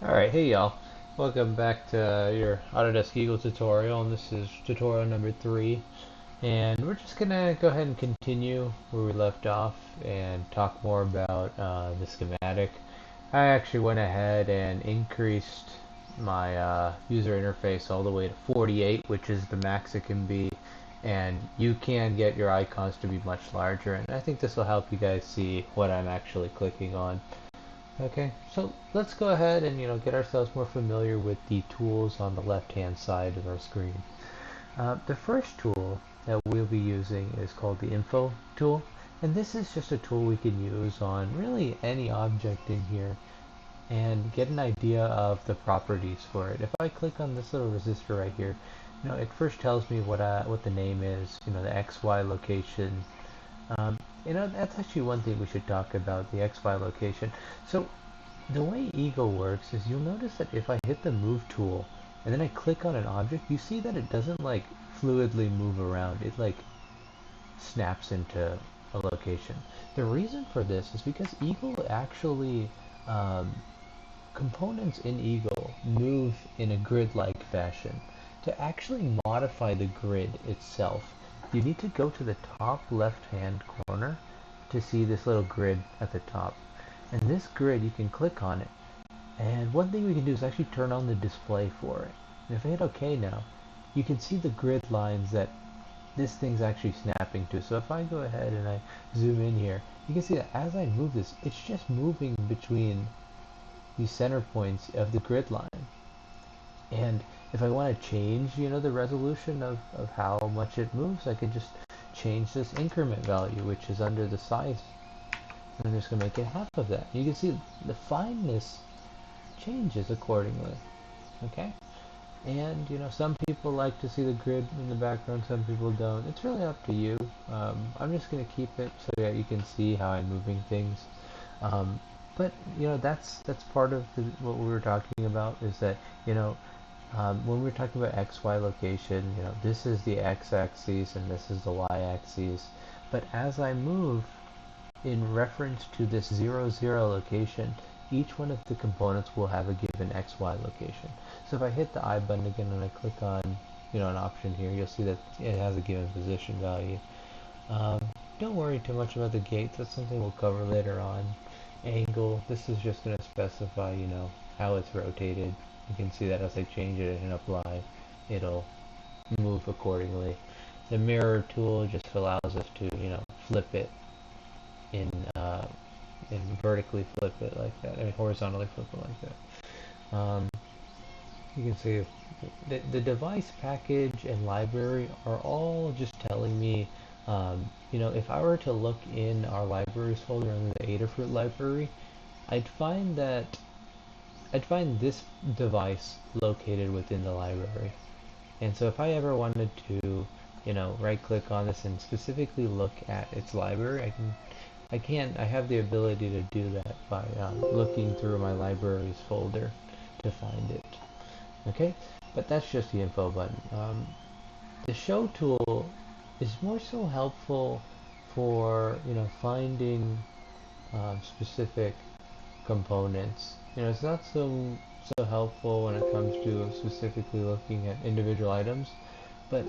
Alright, hey y'all. Welcome back to your Autodesk Eagle tutorial, and this is tutorial number 3. And we're just gonna go ahead and continue where we left off and talk more about the schematic. I actually went ahead and increased my user interface all the way to 48, which is the max it can be. And you can get your icons to be much larger, and I think this will help you guys see what I'm actually clicking on. Okay, so let's go ahead and get ourselves more familiar with the tools on the left hand side of our screen. The first tool that we'll be using is called the Info tool, and this is just a tool we can use on really any object in here and get an idea of the properties for it. If I click on this little resistor right here, it first tells me what the name is, the XY location. um, that's actually one thing we should talk about, the XY location. So the way Eagle works is you'll notice that if I hit the move tool and then I click on an object, you see that it doesn't like fluidly move around. It like snaps into a location. The reason for this is because Eagle actually, um, components in Eagle move in a grid-like fashion. To actually modify the grid itself, you need to go to the top left-hand corner to see this little grid at the top. And this grid, you can click on it. And one thing we can do is actually turn on the display for it. And if I hit OK now, you can see the grid lines that this thing's actually snapping to. So if I go ahead and I zoom in here, you can see that as I move this, it's just moving between the center points of the grid line. And if I want to change, the resolution of how much it moves, I could just change this increment value, which is under the size. And I'm just going to make it half of that. You can see the fineness changes accordingly. Okay? And, some people like to see the grid in the background, some people don't. It's really up to you. I'm just going to keep it so that you can see how I'm moving things. Um, but, that's part of what we were talking about is that, when we're talking about XY location, this is the X-axis and this is the Y-axis. But as I move, in reference to this 0, 0 location, each one of the components will have a given XY location. So if I hit the I button again and I click on, an option here, you'll see that it has a given position value. Um, don't worry too much about the gates. That's something we'll cover later on. Angle, this is just going to specify, how it's rotated. You can see that as I change it and apply, it'll move accordingly. The mirror tool just allows us to, flip it in and vertically flip it like that. I mean, horizontally flip it like that. You can see the device package and library are all just telling me, if I were to look in our libraries folder under the Adafruit library, I'd find that I'd find this device located within the library. And so if I ever wanted to, right click on this and specifically look at its library, I have the ability to do that by looking through my libraries folder to find it. Okay, but that's just the info button. The show tool is more so helpful for finding specific components. It's not so helpful when it comes to specifically looking at individual items, but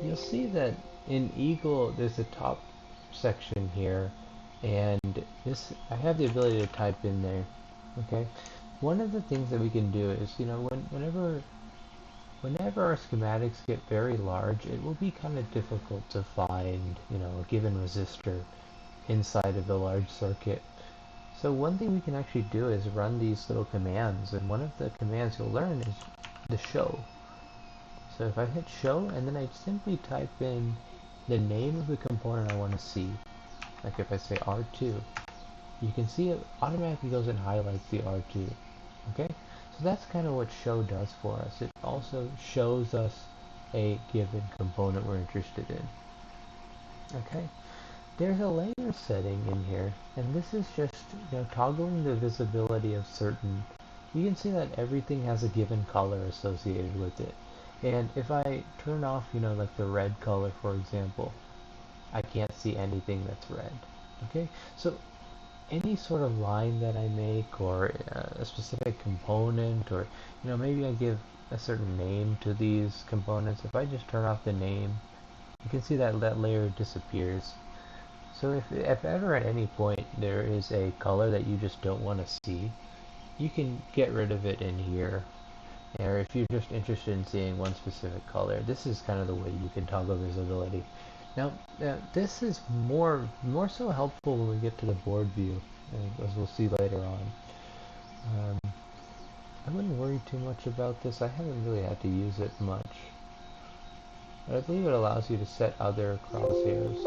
you'll see that in Eagle there's a top section here, and this I have the ability to type in there. Okay, one of the things that we can do is whenever our schematics get very large, it will be kind of difficult to find a given resistor inside of the large circuit. So one thing we can actually do is run these little commands, and one of the commands you'll learn is the show. So if I hit show and then I simply type in the name of the component I want to see, like if I say R2, you can see it automatically goes and highlights the R2. Okay, so that's kind of what show does for us. It also shows us a given component we're interested in. Okay, there's a layer setting in here, and this is just toggling the visibility of certain. You can see that everything has a given color associated with it. And if I turn off, like the red color, for example, I can't see anything that's red. Okay, so any sort of line that I make, or a specific component, or maybe I give a certain name to these components. If I just turn off the name, you can see that that layer disappears. So if ever at any point there is a color that you just don't want to see, you can get rid of it in here. Or if you're just interested in seeing one specific color, this is kind of the way you can toggle visibility. Now, this is more so helpful when we get to the board view, as we'll see later on. I wouldn't worry too much about this. I haven't really had to use it much. But I believe it allows you to set other crosshairs.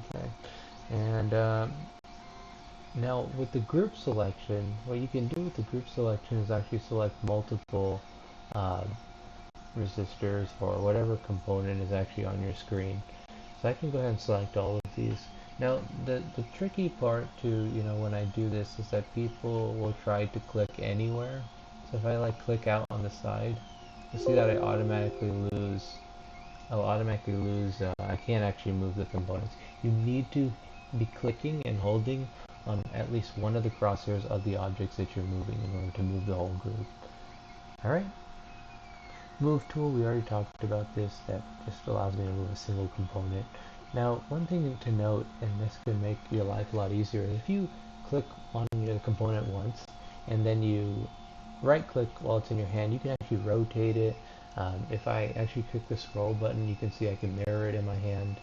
Okay. And now with the group selection, what you can do with the group selection is actually select multiple uh, resistors or whatever component is actually on your screen. So I can go ahead and select all of these. Now the tricky part to, when I do this is that people will try to click anywhere. So if I click out on the side, you'll see that I can't actually move the components. You need to be clicking and holding on at least one of the crosshairs of the objects that you're moving in order to move the whole group. Alright? Move tool, we already talked about this, that just allows me to move a single component. Now, one thing to note, and this can make your life a lot easier, is if you click on your component once, and then you right click while it's in your hand, you can actually rotate it. If I actually click the scroll button, you can see I can mirror it in my hand.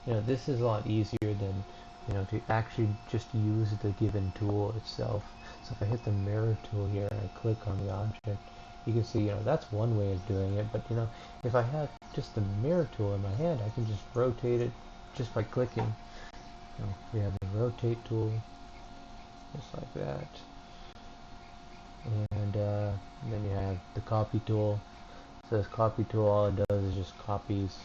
This is a lot easier than, to actually just use the given tool itself. So if I hit the mirror tool here and I click on the object, you can see, that's one way of doing it. But, if I have just the mirror tool in my hand, I can just rotate it just by clicking. We have the rotate tool, just like that. And then you have the copy tool. So this copy tool, all it does is just copies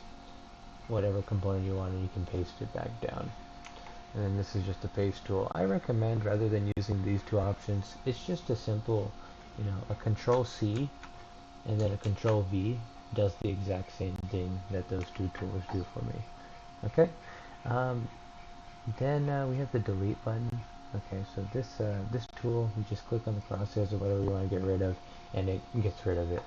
whatever component you want and you can paste it back down. And then this is just the paste tool. I recommend, rather than using these two options, it's just a simple, a control C and then a control V does the exact same thing that those two tools do for me. Okay. Then we have the delete button. Okay, so this tool, you just click on the crosshairs or whatever you want to get rid of, and it gets rid of it.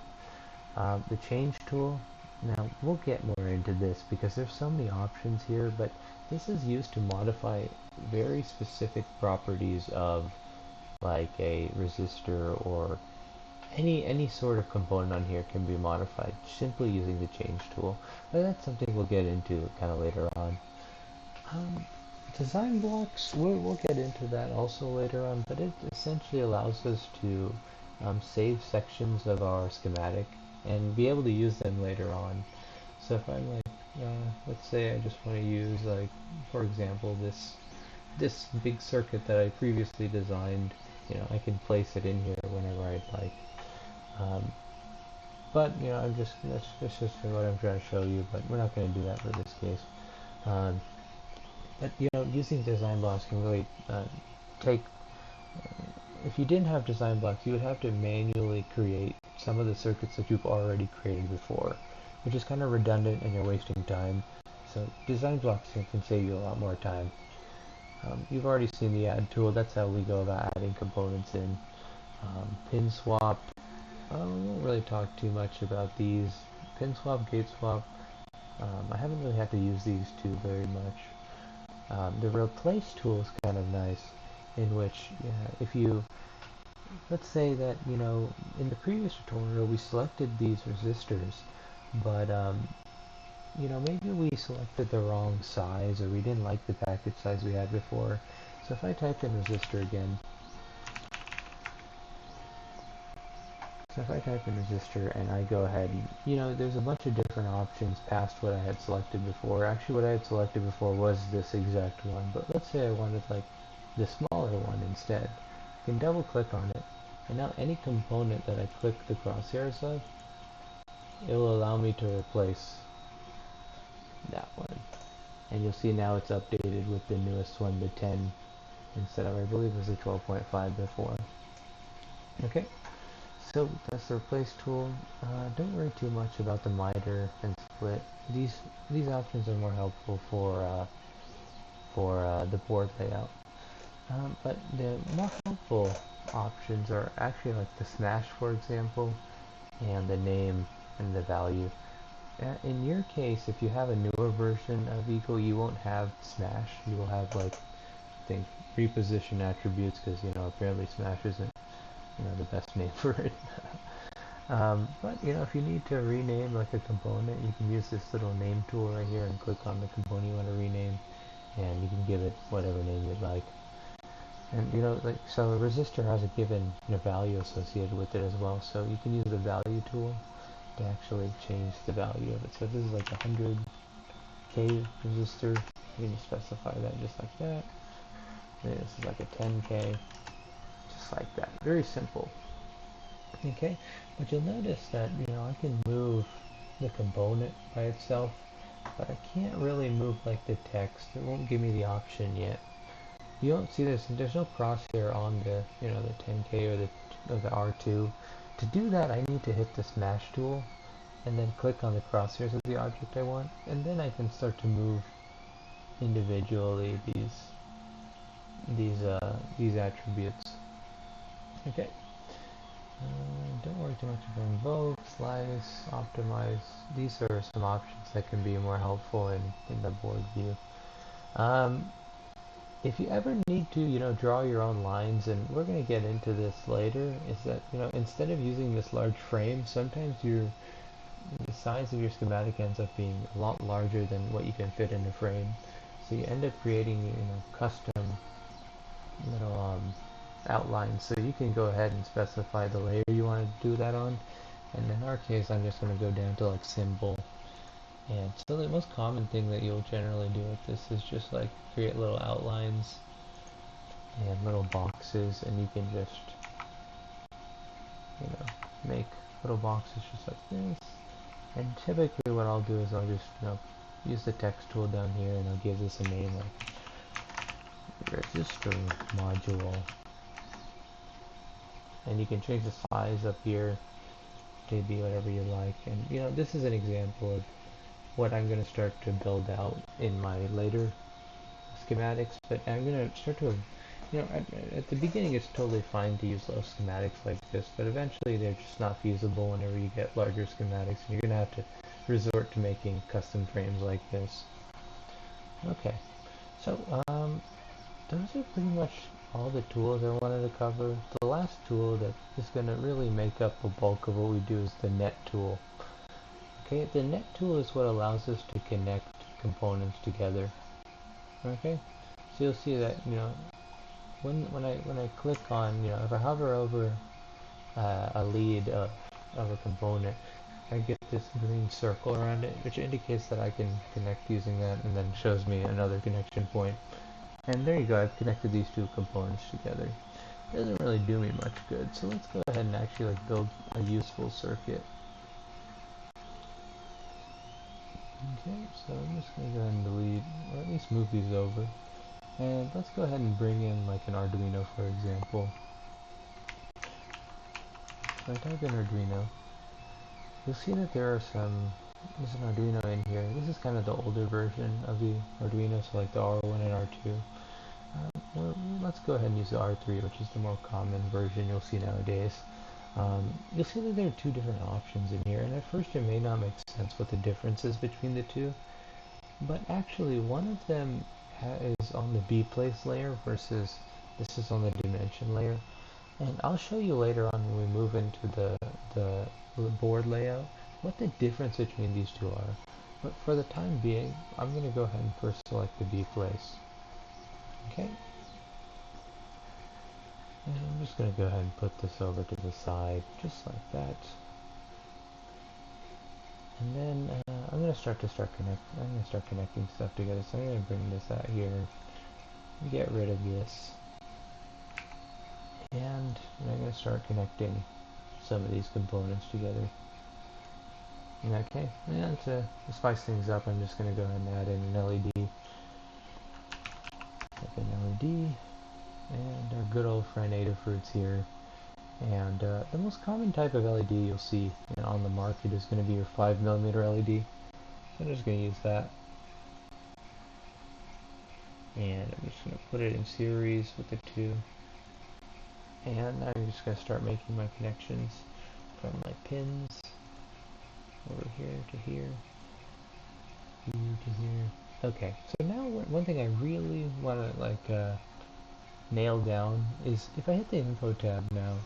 The change tool, now we'll get more into this because there's so many options here, but this is used to modify very specific properties of like a resistor, or any sort of component on here can be modified simply using the change tool. But that's something we'll get into kind of later on. Design blocks, we'll get into that also later on, but it essentially allows us to save sections of our schematic and be able to use them later on. So if I'm let's say I just want to use, for example, this big circuit that I previously designed, I can place it in here whenever I'd like. But that's just what I'm trying to show you, but we're not going to do that for this case. But using design blocks can really take. If you didn't have design blocks, you would have to manually create some of the circuits that you've already created before, which is kind of redundant and you're wasting time. So design blocks can save you a lot more time. You've already seen the add tool. That's how we go about adding components in. Pin swap. We won't really talk too much about these. Pin swap, gate swap. I haven't really had to use these two very much. The replace tool is kind of nice, in which if you, let's say that, in the previous tutorial we selected these resistors, but maybe we selected the wrong size, or we didn't like the package size we had before. So if I type in resistor again, and I go ahead and, there's a bunch of different options past what I had selected before. Actually, what I had selected before was this exact one, but let's say I wanted the smaller one instead. I can double click on it, and now any component that I click the crosshairs of, it will allow me to replace that one. And you'll see now it's updated with the newest one, the 10, instead of, I believe it was the 12.5 before. Okay. So that's the replace tool. Don't worry too much about the miter and split. These options are more helpful for for the board layout. But the more helpful options are actually like the smash, for example, and the name and the value. In your case, if you have a newer version of Eagle, you won't have smash. You will have like, I think, reposition attributes, because apparently smash isn't the best name for it. But if you need to rename like a component, you can use this little name tool right here and click on the component you want to rename, and you can give it whatever name you'd like. And like, so a resistor has a given value associated with it as well, so you can use the value tool to actually change the value of it. So this is like 100k resistor. You can just specify that just like that. This is like a 10k, just like that. Very simple. Okay, but you'll notice that I can move the component by itself, but I can't really move like the text. It won't give me the option yet. You don't see this. There's no crosshair on the the 10k or the R2. To do that, I need to hit the smash tool and then click on the crosshairs of the object I want, and then I can start to move individually these attributes. Okay. Don't worry too much about invoke, slice, optimize. These are some options that can be more helpful in the board view. If you ever need to, draw your own lines, and we're going to get into this later, is that, instead of using this large frame, sometimes the size of your schematic ends up being a lot larger than what you can fit in a frame. So you end up creating, custom little outlines. So you can go ahead and specify the layer you want to do that on. And in our case, I'm just going to go down to like symbol. And so the most common thing that you'll generally do with this is just like create little outlines and little boxes, and you can just, make little boxes just like this. And typically what I'll do is I'll just, use the text tool down here, and I'll give this a name like resistor module. And you can change the size up here to be whatever you like. And this is an example of what I'm going to start to build out in my later schematics, but I'm going to start to, at the beginning it's totally fine to use little schematics like this, but eventually they're just not feasible whenever you get larger schematics, and you're going to have to resort to making custom frames like this. Okay, so those are pretty much all the tools I wanted to cover. The last tool that is going to really make up the bulk of what we do is the net tool. Okay, the net tool is what allows us to connect components together. Okay, so you'll see that when I click on if I hover over a lead of a component, I get this green circle around it, which indicates that I can connect using that, and then shows me another connection point. And there you go, I've connected these two components together. It doesn't really do me much good, so let's go ahead and actually like build a useful circuit. Okay, so I'm just going to go ahead and delete, or at least move these over. And let's go ahead and bring in like an Arduino, for example. So I type in Arduino. You'll see that there's an Arduino in here. This is kind of the older version of the Arduino, so like the R1 and R2. Well, let's go ahead and use the R3, which is the more common version you'll see nowadays. You'll see that there are two different options in here, and at first it may not make sense what the difference is between the two, but actually one of them is on the B-place layer versus this is on the dimension layer. And I'll show you later on when we move into the board layout what the difference between these two are. But for the time being, I'm going to go ahead and first select the B-place. Okay. And I'm just going to go ahead and put this over to the side, just like that. And then I'm going to start connecting stuff together. So I'm going to bring this out here, get rid of this, and I'm going to start connecting some of these components together. Okay, and to spice things up, I'm just going to go ahead and add in an LED. Like an LED, and our good old friend Adafruit's here. And the most common type of LED you'll see on the market is going to be your 5mm LED. So I'm just going to use that. and I'm just going to put it in series with the two. And now I'm just going to start making my connections from my pins over here to here, here to here. Okay, so now one thing I really want to nail down is if I hit the info tab now.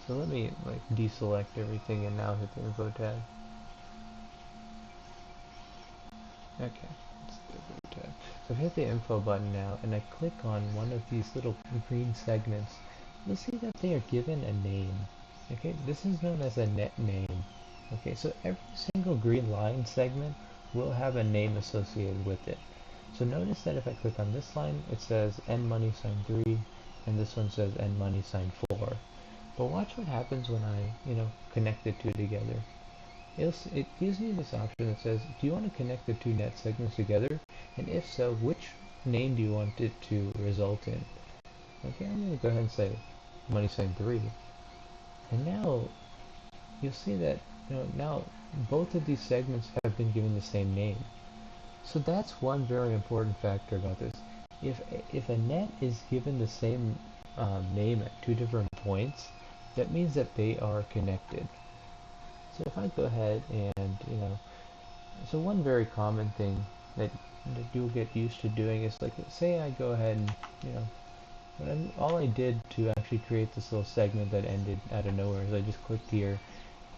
So let me deselect everything and now hit the info tab. Okay, let's do the info tab. So if I hit the info button now and I click on one of these little green segments, you'll see that they are given a name. Okay, this is known as a net name. Okay, so every single green line segment will have a name associated with it. So notice that if I click on this line, it says n money sign 3, and this one says n money sign 4. But watch what happens when I, connect the two together. It gives me this option that says, do you want to connect the two net segments together? And if so, which name do you want it to result in? Okay, I'm going to go ahead and say money sign 3. And now you'll see that now both of these segments have been given the same name. So that's one very important factor about this. If a net is given the same name at two different points, that means that they are connected. So if I go ahead and so one very common thing that you'll get used to doing is say I go ahead and all I did to actually create this little segment that ended out of nowhere is I just clicked here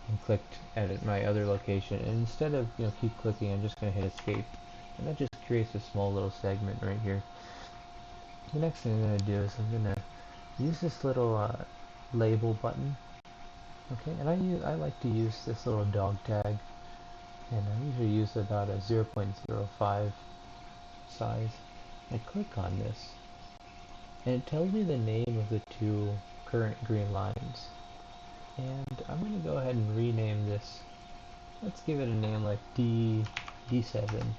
and clicked at my other location, and instead of keep clicking, I'm just going to hit escape, and that just creates a small little segment right here. The next thing I'm going to do is I'm going to use this little label button. Okay, and I like to use this little dog tag, and I usually use about a 0.05 size. I click on this, and it tells me the name of the two current green lines. And I'm going to go ahead and rename this. Let's give it a name like D7.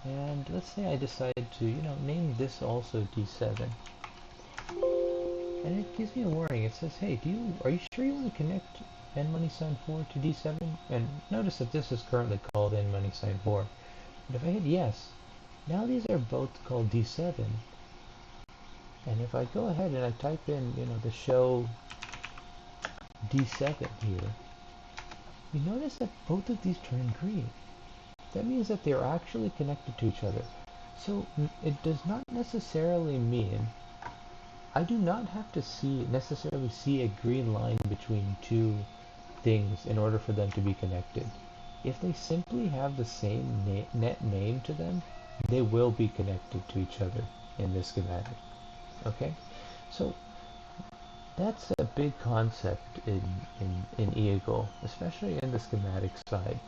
And let's say I decide to, name this also D7. And it gives me a warning. It says, hey, are you sure you want to connect n money sign 4 to D7? And notice that this is currently called n money sign 4. But if I hit yes, now these are both called D7. And if I go ahead and I type in, the show D7 here, you notice that both of these turn green. That means that they are actually connected to each other. So it does not necessarily mean I do not have to necessarily see a green line between two things in order for them to be connected. If they simply have the same net name to them, they will be connected to each other in this schematic. Okay? So that's a big concept in Eagle, especially in the schematic side.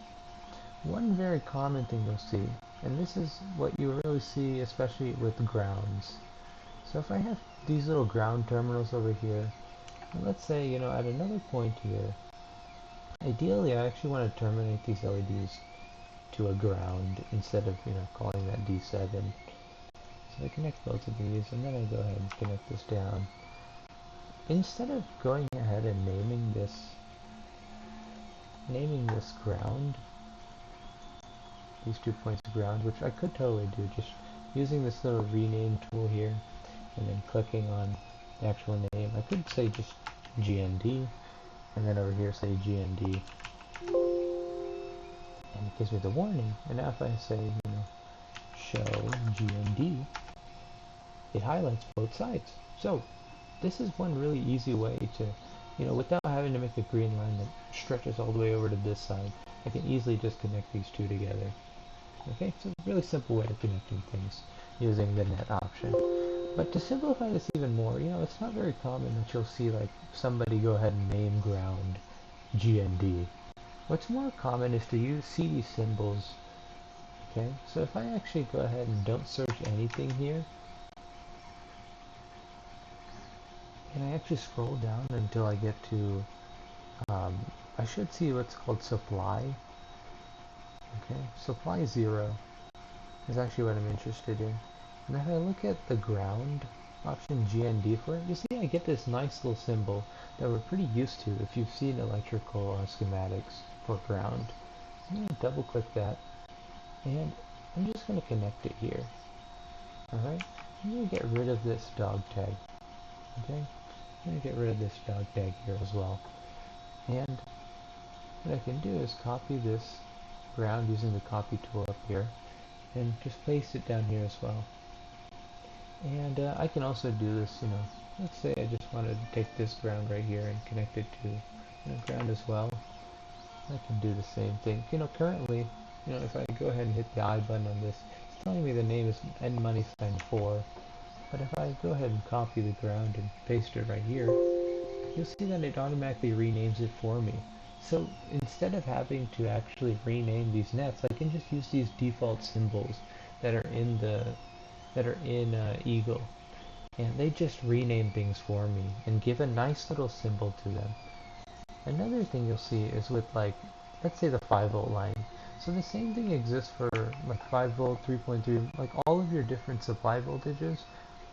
One very common thing you'll see, and this is what you really see especially with grounds. So if I have these little ground terminals over here, and let's say, at another point here, ideally I actually want to terminate these LEDs to a ground instead of, calling that D7. So I connect both of these, and then I go ahead and connect this down. Instead of going ahead and naming this ground, these 2 points of ground, which I could totally do just using this little rename tool here, and then clicking on the actual name. I could say just GND, and then over here say GND, and it gives me the warning. And now if I say, show GND, it highlights both sides. So this is one really easy way to, without having to make a green line that stretches all the way over to this side, I can easily just connect these two together. Okay, so a really simple way of connecting things using the net option. But to simplify this even more, it's not very common that you'll see somebody go ahead and name ground GND. What's more common is to see these symbols. Okay, so if I actually go ahead and don't search anything here, and I actually scroll down until I get to, I should see what's called supply. Okay, supply 0 is actually what I'm interested in. And if I look at the ground option GND for it, you see I get this nice little symbol that we're pretty used to if you've seen electrical schematics for ground. I'm going to double click that, and I'm just going to connect it here. Alright, I'm going to get rid of this dog tag. Okay, I'm going to get rid of this dog tag here as well. And what I can do is copy this ground using the copy tool up here and just paste it down here as well. And I can also do this, let's say I just wanted to take this ground right here and connect it to ground as well. I can do the same thing. Currently, if I go ahead and hit the I button on this, it's telling me the name is n money sign 4. But if I go ahead and copy the ground and paste it right here, you'll see that it automatically renames it for me. So instead of having to actually rename these nets, I can just use these default symbols that are in Eagle, and they just rename things for me and give a nice little symbol to them. Another thing you'll see is with, like, let's say the 5-volt line. So the same thing exists for like 5 volt, 3.3, like all of your different supply voltages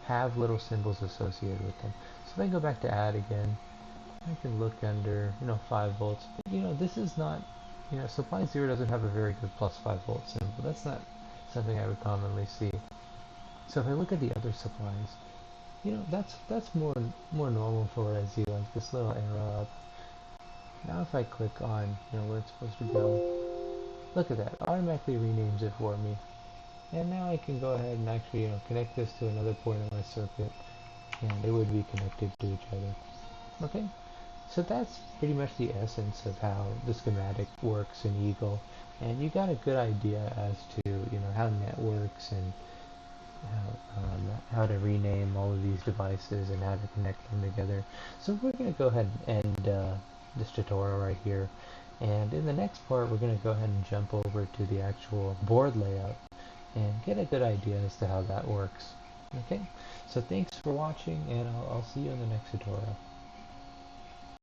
have little symbols associated with them. So if I go back to add again, I can look under, 5 volts. But, this is not, supply 0 doesn't have a very good plus 5 volt symbol. That's not something I would commonly see. So if I look at the other supplies, that's more normal for what I see, like this little arrow up. Now if I click on, where it's supposed to go, look at that, automatically renames it for me. And now I can go ahead and actually, connect this to another point of my circuit, and they would be connected to each other. Okay, so that's pretty much the essence of how the schematic works in Eagle, and you got a good idea as to, how net works and how to rename all of these devices and how to connect them together. So we're going to go ahead and end this tutorial right here. And in the next part, we're going to go ahead and jump over to the actual board layout and get a good idea as to how that works. Okay, so thanks for watching, and I'll see you in the next tutorial.